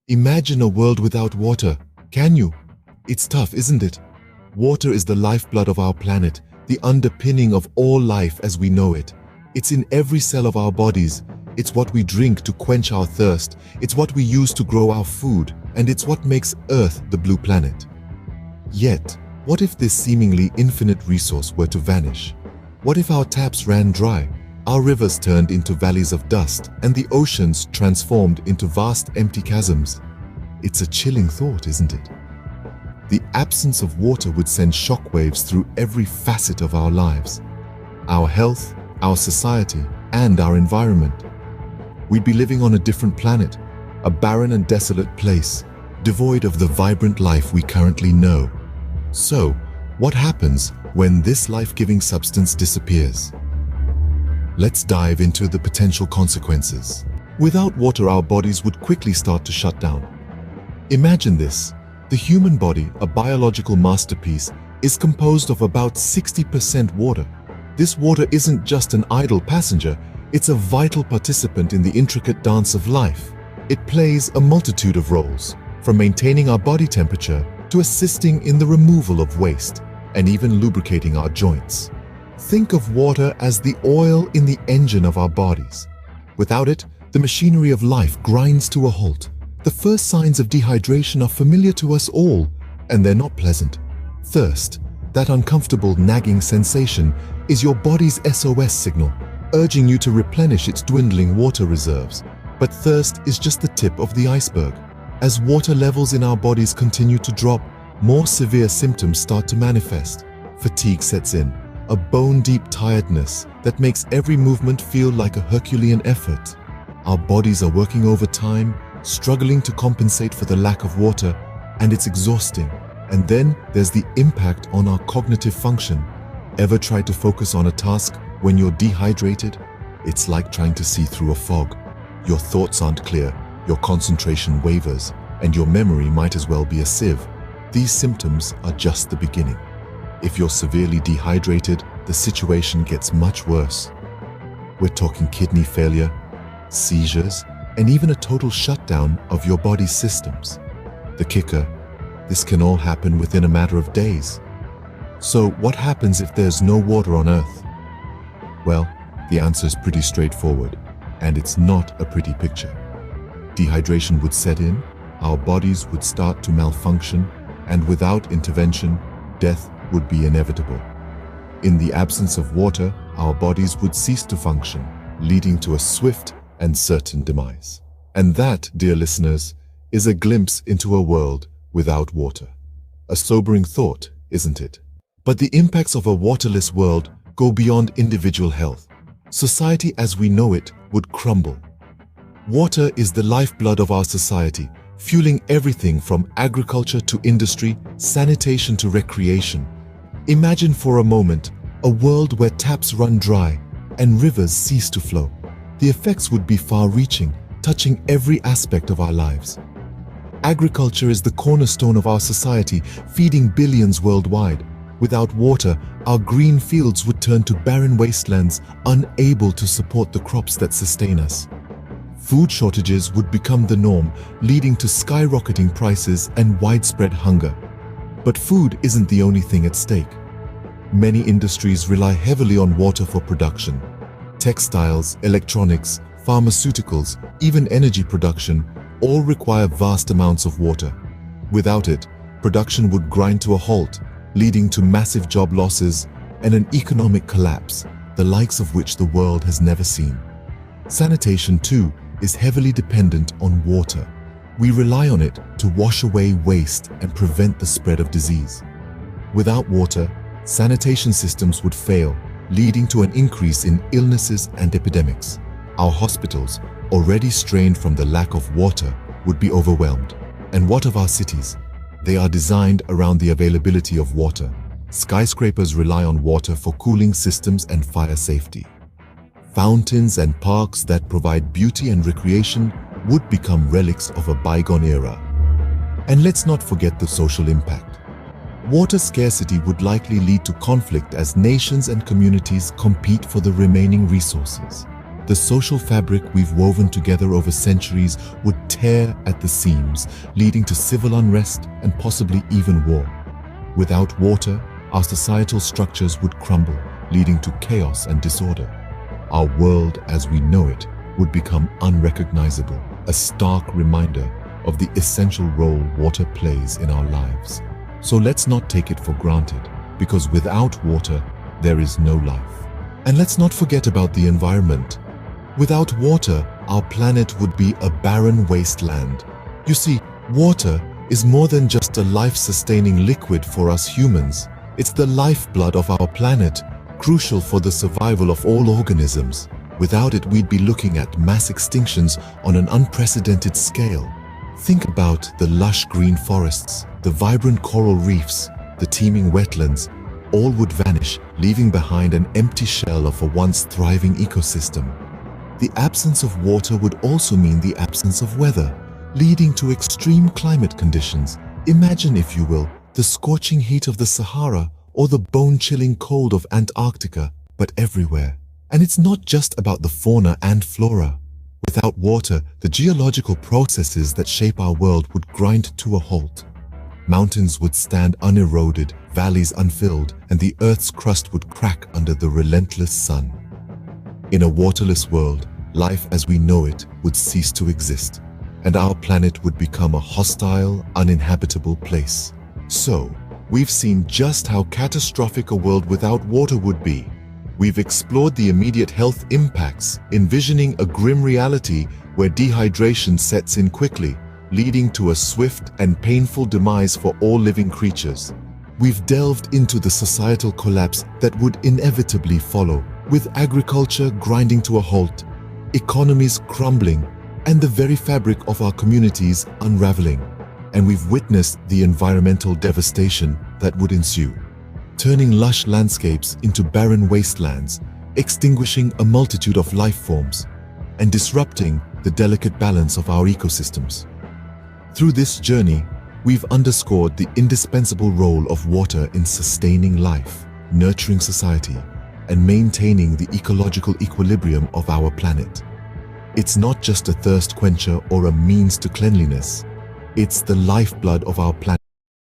Imagine a world without water. Can you? It's tough, isn't it? Water is the lifeblood of our planet, the underpinning of all life as we know it. It's in every cell of our bodies. It's what we drink to quench our thirst. It's what we use to grow our food. And it's what makes Earth the blue planet. Yet, what if this seemingly infinite resource were to vanish? What if our taps ran dry, our rivers turned into valleys of dust, and the oceans transformed into vast empty chasms? It's a chilling thought, isn't it? The absence of water would send shockwaves through every facet of our lives, our health, our society, and our environment. We'd be living on a different planet, a barren and desolate place, devoid of the vibrant life we currently know. So, what happens when this life-giving substance disappears? Let's dive into the potential consequences. Without water, our bodies would quickly start to shut down. Imagine this. The human body, a biological masterpiece, is composed of about 60% water. This water isn't just an idle passenger, it's a vital participant in the intricate dance of life. It plays a multitude of roles, from maintaining our body temperature to assisting in the removal of waste, and even lubricating our joints. Think of water as the oil in the engine of our bodies. Without it, the machinery of life grinds to a halt. The first signs of dehydration are familiar to us all, and they're not pleasant. Thirst, that uncomfortable nagging sensation, is your body's SOS signal, urging you to replenish its dwindling water reserves. But thirst is just the tip of the iceberg. As water levels in our bodies continue to drop, more severe symptoms start to manifest. Fatigue sets in, a bone-deep tiredness that makes every movement feel like a Herculean effort. Our bodies are working overtime, struggling to compensate for the lack of water, and it's exhausting. And then there's the impact on our cognitive function. Ever try to focus on a task when you're dehydrated? It's like trying to see through a fog. Your thoughts aren't clear, your concentration wavers, and your memory might as well be a sieve. These symptoms are just the beginning. If you're severely dehydrated, the situation gets much worse. We're talking kidney failure, seizures, and even a total shutdown of your body's systems. The kicker, this can all happen within a matter of days. So what happens if there's no water on Earth? Well, the answer is pretty straightforward, and it's not a pretty picture. Dehydration would set in, our bodies would start to malfunction, and without intervention, death would be inevitable. In the absence of water, our bodies would cease to function, leading to a swift and certain demise. And that, dear listeners, is a glimpse into a world without water. A sobering thought, isn't it? But the impacts of a waterless world go beyond individual health. Society as we know it would crumble. Water is the lifeblood of our society, fueling everything from agriculture to industry, sanitation to recreation. Imagine for a moment a world where taps run dry and rivers cease to flow. The effects would be far-reaching, touching every aspect of our lives. Agriculture is the cornerstone of our society, feeding billions worldwide. Without water, our green fields would turn to barren wastelands, unable to support the crops that sustain us. Food shortages would become the norm, leading to skyrocketing prices and widespread hunger. But food isn't the only thing at stake. Many industries rely heavily on water for production. Textiles, electronics, pharmaceuticals, even energy production all require vast amounts of water. Without it, production would grind to a halt, leading to massive job losses and an economic collapse, the likes of which the world has never seen. Sanitation, too, is heavily dependent on water. We rely on it to wash away waste and prevent the spread of disease. Without water, sanitation systems would fail, leading to an increase in illnesses and epidemics. Our hospitals, already strained from the lack of water, would be overwhelmed. And what of our cities? They are designed around the availability of water. Skyscrapers rely on water for cooling systems and fire safety. Fountains and parks that provide beauty and recreation would become relics of a bygone era. And let's not forget the social impact. Water scarcity would likely lead to conflict as nations and communities compete for the remaining resources. the social fabric we've woven together over centuries would tear at the seams, leading to civil unrest and possibly even war. Without water, our societal structures would crumble, leading to chaos and disorder. Our world as we know it would become unrecognizable, a stark reminder of the essential role water plays in our lives. So let's not take it for granted, because without water, there is no life. And let's not forget about the environment. Without water, our planet would be a barren wasteland. You see, water is more than just a life-sustaining liquid for us humans. It's the lifeblood of our planet, crucial for the survival of all organisms. Without it, we'd be looking at mass extinctions on an unprecedented scale. Think about the lush green forests, the vibrant coral reefs, the teeming wetlands. All would vanish, leaving behind an empty shell of a once thriving ecosystem. The absence of water would also mean the absence of weather, leading to extreme climate conditions. Imagine, if you will, the scorching heat of the Sahara or the bone-chilling cold of Antarctica, but everywhere. And it's not just about the fauna and flora. Without water, the geological processes that shape our world would grind to a halt. Mountains would stand uneroded, valleys unfilled, and the Earth's crust would crack under the relentless sun. In a waterless world, life as we know it would cease to exist, and our planet would become a hostile, uninhabitable place. So, we've seen just how catastrophic a world without water would be. We've explored the immediate health impacts, envisioning a grim reality where dehydration sets in quickly, leading to a swift and painful demise for all living creatures. We've delved into the societal collapse that would inevitably follow, with agriculture grinding to a halt, economies crumbling, and the very fabric of our communities unraveling. And we've witnessed the environmental devastation that would ensue, turning lush landscapes into barren wastelands, extinguishing a multitude of life forms, and disrupting the delicate balance of our ecosystems. Through this journey, we've underscored the indispensable role of water in sustaining life, nurturing society, and maintaining the ecological equilibrium of our planet. It's not just a thirst quencher or a means to cleanliness. It's the lifeblood of our planet.